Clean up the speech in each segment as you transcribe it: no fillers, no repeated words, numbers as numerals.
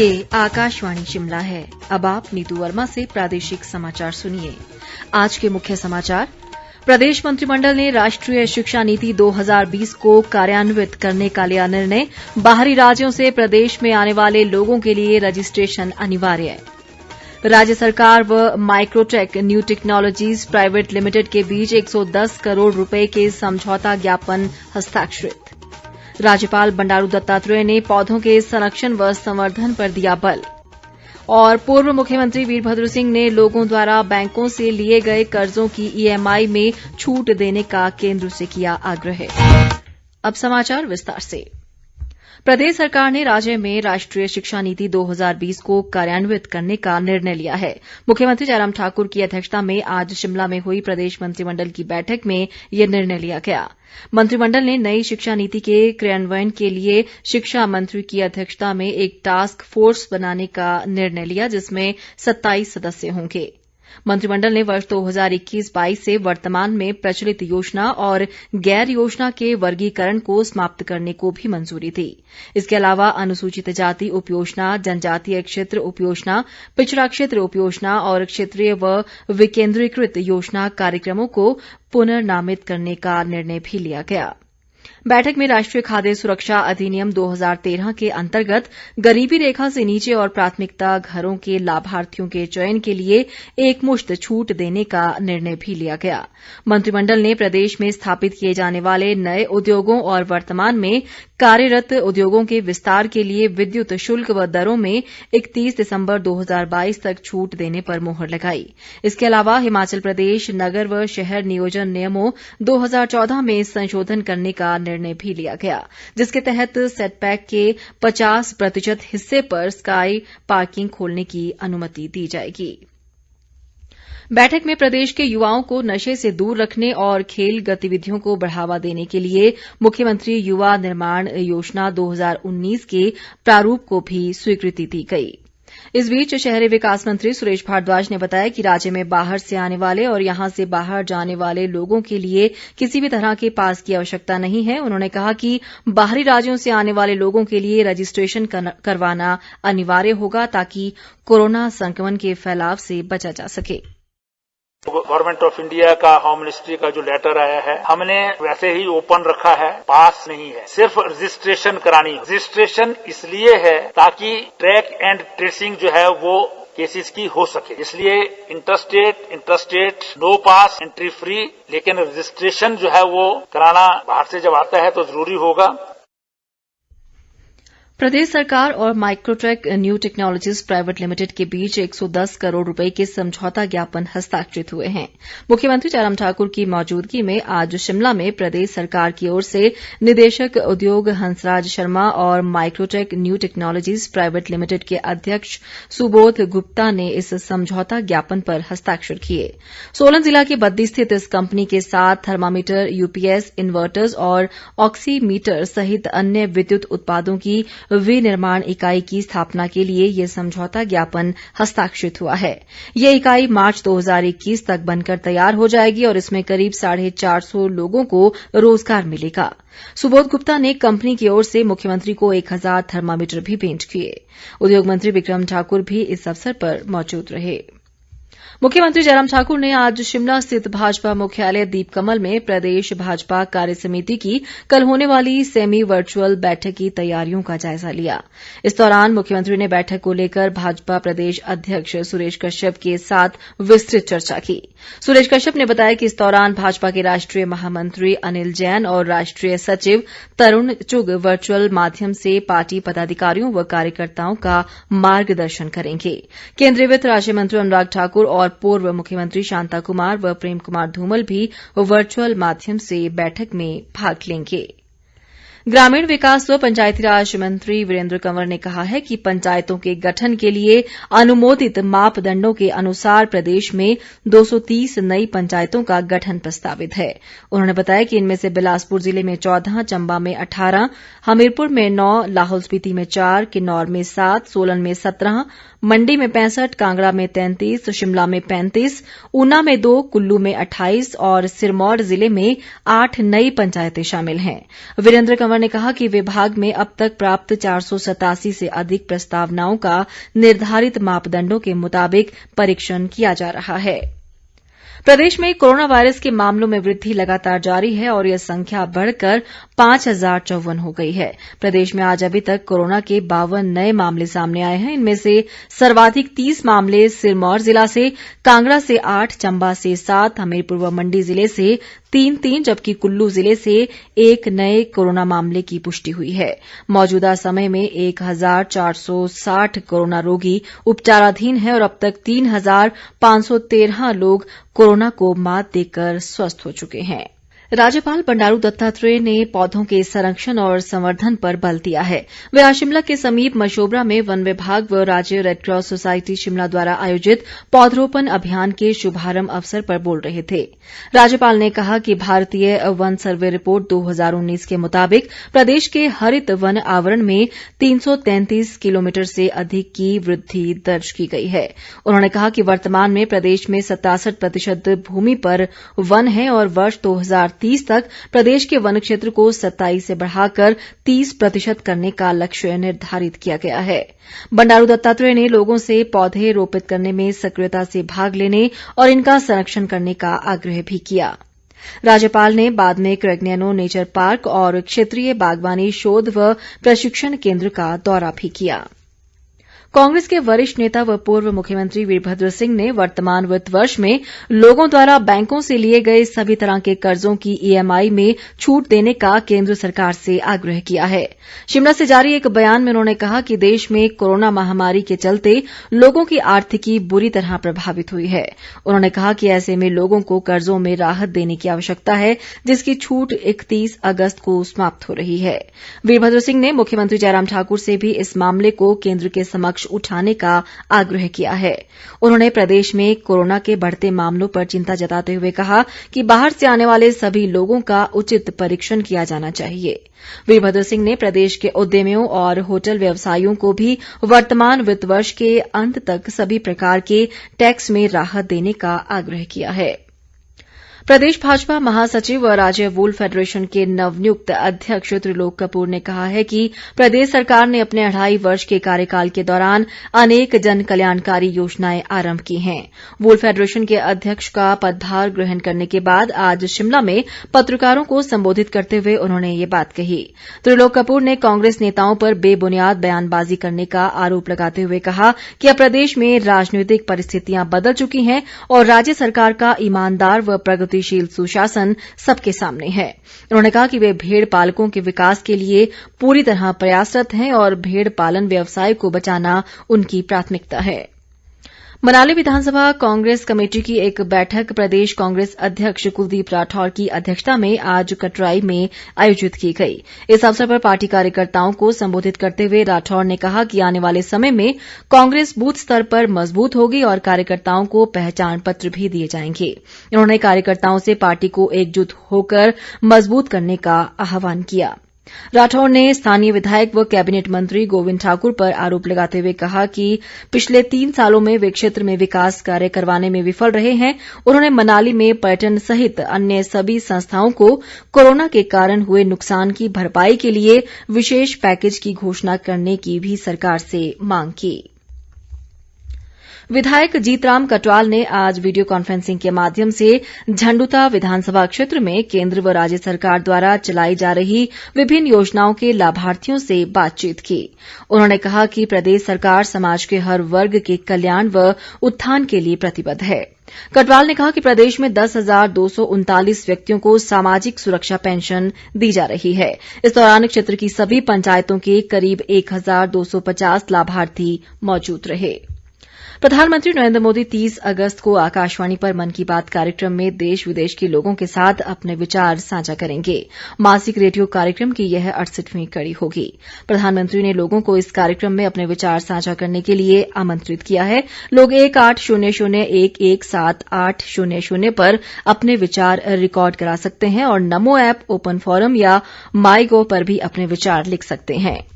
ये आकाशवाणी शिमला है। अब आप नीतू वर्मा से प्रादेशिक समाचार सुनिए। आज के मुख्य समाचार। प्रदेश मंत्रिमंडल ने राष्ट्रीय शिक्षा नीति 2020 को कार्यान्वित करने का लिया निर्णय। बाहरी राज्यों से प्रदेश में आने वाले लोगों के लिए रजिस्ट्रेशन अनिवार्य। राज्य सरकार व Microtek new technologies private limited के बीच 110 करोड़ रुपए के समझौता ज्ञापन हस्ताक्षरित। राज्यपाल बंडारू दत्तात्रेय ने पौधों के संरक्षण व संवर्धन पर दिया बल। और पूर्व मुख्यमंत्री वीरभद्र सिंह ने लोगों द्वारा बैंकों से लिए गए कर्जों की ईएमआई में छूट देने का केंद्र से किया आग्रह। अब समाचार विस्तार से। प्रदेश सरकार ने राज्य में राष्ट्रीय शिक्षा नीति 2020 को कार्यान्वित करने का निर्णय लिया है। मुख्यमंत्री जयराम ठाकुर की अध्यक्षता में आज शिमला में हुई प्रदेश मंत्रिमंडल की बैठक में ये निर्णय लिया गया। मंत्रिमंडल ने नई शिक्षा नीति के क्रियान्वयन के लिए शिक्षा मंत्री की अध्यक्षता में एक टास्क फोर्स बनाने का निर्णय लिया, जिसमें 27 सदस्य होंगे। मंत्रिमंडल ने वर्ष 2021-22 से वर्तमान में प्रचलित योजना और गैर योजना के वर्गीकरण को समाप्त करने को भी मंजूरी दी। इसके अलावा अनुसूचित जाति उपयोजना, जनजातीय क्षेत्र उपयोजना, पिछड़ा क्षेत्र उपयोजना और क्षेत्रीय व विकेंद्रीकृत योजना कार्यक्रमों को पुनर्नामित करने का निर्णय भी लिया गया। बैठक में राष्ट्रीय खाद्य सुरक्षा अधिनियम 2013 के अंतर्गत गरीबी रेखा से नीचे और प्राथमिकता घरों के लाभार्थियों के चयन के लिए एकमुश्त छूट देने का निर्णय भी लिया गया। मंत्रिमंडल ने प्रदेश में स्थापित किए जाने वाले नए उद्योगों और वर्तमान में कार्यरत उद्योगों के विस्तार के लिए विद्युत शुल्क व दरों में 31 दिसंबर 2022 तक छूट देने पर मुहर लगाई। इसके अलावा हिमाचल प्रदेश नगर व शहर नियोजन नियमों 2014 में संशोधन करने का निर्णय भी लिया गया, जिसके तहत सेटबैक के 50% हिस्से पर स्काई पार्किंग खोलने की अनुमति दी जाएगी। बैठक में प्रदेश के युवाओं को नशे से दूर रखने और खेल गतिविधियों को बढ़ावा देने के लिए मुख्यमंत्री युवा निर्माण योजना 2019 के प्रारूप को भी स्वीकृति दी गई। इस बीच शहरी विकास मंत्री सुरेश भारद्वाज ने बताया कि राज्य में बाहर से आने वाले और यहां से बाहर जाने वाले लोगों के लिए किसी भी तरह के पास की आवश्यकता नहीं है। उन्होंने कहा कि बाहरी राज्यों से आने वाले लोगों के लिए रजिस्ट्रेशन करवाना अनिवार्य होगा, ताकि कोरोना संक्रमण के फैलाव से बचा जा सके। गवर्नमेंट ऑफ इंडिया का होम मिनिस्ट्री का जो लेटर आया है, हमने वैसे ही ओपन रखा है, पास नहीं है, सिर्फ रजिस्ट्रेशन करानी है। रजिस्ट्रेशन इसलिए है ताकि ट्रैक एंड ट्रेसिंग जो है वो केसेस की हो सके, इसलिए इंटरस्टेट नो पास एंट्री फ्री, लेकिन रजिस्ट्रेशन जो है वो कराना बाहर से जब आता है तो जरूरी होगा। प्रदेश सरकार और Microtek new technologies private limited के बीच 110 करोड़ रुपए के समझौता ज्ञापन हस्ताक्षरित हुए हैं। मुख्यमंत्री जयराम ठाकुर की मौजूदगी में आज शिमला में प्रदेश सरकार की ओर से निदेशक उद्योग हंसराज शर्मा और Microtek new technologies private limited के अध्यक्ष सुबोध गुप्ता ने इस समझौता ज्ञापन पर हस्ताक्षर किए। सोलन जिला के बद्दी स्थित इस कंपनी के साथ थर्मामीटर, यूपीएस, इन्वर्टर्स और ऑक्सीमीटर सहित अन्य विद्युत उत्पादों की विनिर्माण इकाई की स्थापना के लिए ये समझौता ज्ञापन हस्ताक्षरित हुआ है। ये इकाई मार्च 2021 तक बनकर तैयार हो जाएगी और इसमें करीब 450 लोगों को रोजगार मिलेगा। सुबोध गुप्ता ने कंपनी की ओर से मुख्यमंत्री को 1000 थर्मामीटर भी भेंट किए। उद्योग मंत्री बिक्रम ठाकुर भी इस अवसर पर मौजूद रहे। मुख्यमंत्री जयराम ठाकुर ने आज शिमला स्थित भाजपा मुख्यालय दीपकमल में प्रदेश भाजपा कार्य समिति की कल होने वाली सेमी वर्चुअल बैठक की तैयारियों का जायजा लिया। इस दौरान मुख्यमंत्री ने बैठक को लेकर भाजपा प्रदेश अध्यक्ष सुरेश कश्यप के साथ विस्तृत चर्चा की। सुरेश कश्यप ने बताया कि इस दौरान भाजपा के राष्ट्रीय महामंत्री अनिल जैन और राष्ट्रीय सचिव तरुण चुग वर्चुअल माध्यम से पार्टी पदाधिकारियों व कार्यकर्ताओं का मार्गदर्शन करेंगे। केंद्रीय वित्त राज्य मंत्री अनुराग ठाकुर और पूर्व मुख्यमंत्री शांता कुमार व प्रेम कुमार धूमल भी वर्चुअल माध्यम से बैठक में भाग लेंगे। ग्रामीण विकास व पंचायतीराज मंत्री वीरेंद्र कंवर ने कहा है कि पंचायतों के गठन के लिए अनुमोदित मापदंडों के अनुसार प्रदेश में 230 नई पंचायतों का गठन प्रस्तावित है। उन्होंने बताया कि इनमें से बिलासपुर जिले में 14, चंबा में 18, हमीरपुर में 9, लाहौल स्पीति में 4, किन्नौर में 7, सोलन में 17, मंडी में 65, कांगड़ा में 33, शिमला में 35, ऊना में 2, कुल्लू में 28 और सिरमौर जिले में 8 नई पंचायतें शामिल हैं। वीरेंद्र कंवर ने कहा कि विभाग में अब तक प्राप्त 487 से अधिक प्रस्तावनाओं का निर्धारित मापदंडों के मुताबिक परीक्षण किया जा रहा है। प्रदेश में कोरोना वायरस के मामलों में वृद्धि लगातार जारी है और यह संख्या बढ़कर 5054 हो गई है। प्रदेश में आज अभी तक कोरोना के 52 नए मामले सामने आए हैं। इनमें से सर्वाधिक 30 मामले सिरमौर जिला से, कांगड़ा से 8, चंबा से 7, हमीरपुर व मंडी जिले से 3-3 जबकि कुल्लू जिले से 1 नए कोरोना मामले की पुष्टि हुई है। मौजूदा समय में 1460 कोरोना रोगी उपचाराधीन है और अब तक 3513 लोग कोरोना को मात देकर स्वस्थ हो चुके हैं। राज्यपाल बंडारू दत्तात्रेय ने पौधों के संरक्षण और संवर्धन पर बल दिया है। वे आज शिमला के समीप मशोबरा में वन विभाग व राज्य रेडक्रॉस सोसायटी शिमला द्वारा आयोजित पौधरोपण अभियान के शुभारंभ अवसर पर बोल रहे थे। राज्यपाल ने कहा कि भारतीय वन सर्वे रिपोर्ट 2019 के मुताबिक प्रदेश के हरित वन आवरण में 333 किलोमीटर से अधिक की वृद्धि दर्ज की गई है। उन्होंने कहा कि वर्तमान में प्रदेश में 67% भूमि पर वन है और वर्ष 2030 तक प्रदेश के वन क्षेत्र को 27 से बढ़ाकर 30% करने का लक्ष्य निर्धारित किया गया है। बंडारू दत्तात्रेय ने लोगों से पौधे रोपित करने में सक्रियता से भाग लेने और इनका संरक्षण करने का आग्रह भी किया। राज्यपाल ने बाद में क्रैग्नेनो नेचर पार्क और क्षेत्रीय बागवानी शोध व प्रशिक्षण केन्द्र का दौरा भी किया। कांग्रेस के वरिष्ठ नेता व पूर्व मुख्यमंत्री वीरभद्र सिंह ने वर्तमान वित्त वर्ष में लोगों द्वारा बैंकों से लिए गए सभी तरह के कर्जों की ईएमआई में छूट देने का केन्द्र सरकार से आग्रह किया है। शिमला से जारी एक बयान में उन्होंने कहा कि देश में कोरोना महामारी के चलते लोगों की आर्थिकी बुरी तरह प्रभावित हुई है। उन्होंने कहा कि ऐसे में लोगों को कर्जों में राहत देने की आवश्यकता है, जिसकी छूट 31 अगस्त को समाप्त हो रही है। वीरभद्र सिंह ने मुख्यमंत्री जयराम ठाकुर से भी इस मामले को केन्द्र के समक्ष उठाने का आग्रह किया है। उन्होंने प्रदेश में कोरोना के बढ़ते मामलों पर चिंता जताते हुए कहा कि बाहर से आने वाले सभी लोगों का उचित परीक्षण किया जाना चाहिए। वीरभद्र सिंह ने प्रदेश के उद्यमियों और होटल व्यवसायियों को भी वर्तमान वित्त वर्ष के अंत तक सभी प्रकार के टैक्स में राहत देने का आग्रह किया है। प्रदेश भाजपा महासचिव व राज्य वूल फेडरेशन के नवनियुक्त अध्यक्ष त्रिलोक कपूर ने कहा है कि प्रदेश सरकार ने अपने 2.5 वर्ष के कार्यकाल के दौरान अनेक जन कल्याणकारी योजनाएं आरंभ की हैं। वूल फेडरेशन के अध्यक्ष का पदभार ग्रहण करने के बाद आज शिमला में पत्रकारों को संबोधित करते हुए उन्होंने ये बात कही। त्रिलोक कपूर ने कांग्रेस नेताओं पर बेबुनियाद बयानबाजी करने का आरोप लगाते हुए कहा कि अब प्रदेश में राजनीतिक परिस्थितियां बदल चुकी हैं और राज्य सरकार का ईमानदार व प्रगतिशील सुशासन सबके सामने है। उन्होंने कहा कि वे भेड़ पालकों के विकास के लिए पूरी तरह प्रयासरत हैं और भेड़ पालन व्यवसाय को बचाना उनकी प्राथमिकता है। मनाली विधानसभा कांग्रेस कमेटी की एक बैठक प्रदेश कांग्रेस अध्यक्ष कुलदीप राठौर की अध्यक्षता में आज कटराई में आयोजित की गई। इस अवसर पर पार्टी कार्यकर्ताओं को संबोधित करते हुए राठौर ने कहा कि आने वाले समय में कांग्रेस बूथ स्तर पर मजबूत होगी और कार्यकर्ताओं को पहचान पत्र भी दिए जाएंगे। उन्होंने कार्यकर्ताओं से पार्टी को एकजुट होकर मजबूत करने का आह्वान किया। राठौर ने स्थानीय विधायक व कैबिनेट मंत्री गोविंद ठाकुर पर आरोप लगाते हुए कहा कि पिछले 3 सालों में वे क्षेत्र में विकास कार्य करवाने में विफल रहे हैं। उन्होंने मनाली में पर्यटन सहित अन्य सभी संस्थाओं को कोरोना के कारण हुए नुकसान की भरपाई के लिए विशेष पैकेज की घोषणा करने की भी सरकार से मांग की। विधायक जीतराम कटवाल ने आज वीडियो कॉन्फ्रेंसिंग के माध्यम से झंडुता विधानसभा क्षेत्र में केन्द्र व राज्य सरकार द्वारा चलाई जा रही विभिन्न योजनाओं के लाभार्थियों से बातचीत की। उन्होंने कहा कि प्रदेश सरकार समाज के हर वर्ग के कल्याण व उत्थान के लिए प्रतिबद्ध है। कटवाल ने कहा कि प्रदेश में 10,239 व्यक्तियों को सामाजिक सुरक्षा पेंशन दी जा रही है। इस दौरान क्षेत्र की सभी पंचायतों के करीब 1,250 लाभार्थी मौजूद रहे। प्रधानमंत्री नरेंद्र मोदी 30 अगस्त को आकाशवाणी पर मन की बात कार्यक्रम में देश विदेश के लोगों के साथ अपने विचार साझा करेंगे। मासिक रेडियो कार्यक्रम की यह 68वीं कड़ी होगी। प्रधानमंत्री ने लोगों को इस कार्यक्रम में अपने विचार साझा करने के लिए आमंत्रित किया है। लोग 1800117800 पर अपने विचार रिकॉर्ड करा सकते हैं और नमो ऐप, ओपन फोरम या माई-गव पर भी अपने विचार लिख सकते हैं।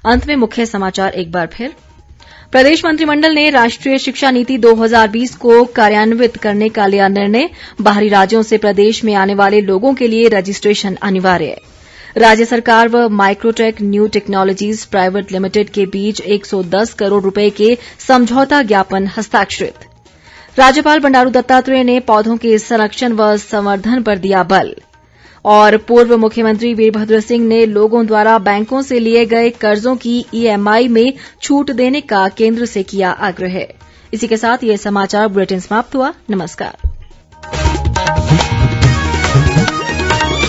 अंत में मुख्य समाचार एक बार फिर। प्रदेश मंत्रिमंडल ने राष्ट्रीय शिक्षा नीति 2020 को कार्यान्वित करने का लिया निर्णय। बाहरी राज्यों से प्रदेश में आने वाले लोगों के लिए रजिस्ट्रेशन अनिवार्य। राज्य सरकार व Microtek new technologies private limited के बीच 110 करोड़ रुपए के समझौता ज्ञापन हस्ताक्षरित। राज्यपाल बंडारू दत्तात्रेय ने पौधों के संरक्षण व संवर्धन पर दिया बल। और पूर्व मुख्यमंत्री वीरभद्र सिंह ने लोगों द्वारा बैंकों से लिए गए कर्जों की ईएमआई में छूट देने का केंद्र से किया आग्रह। इसी के साथ ये समाचार बुलेटिन समाप्त हुआ। नमस्कार।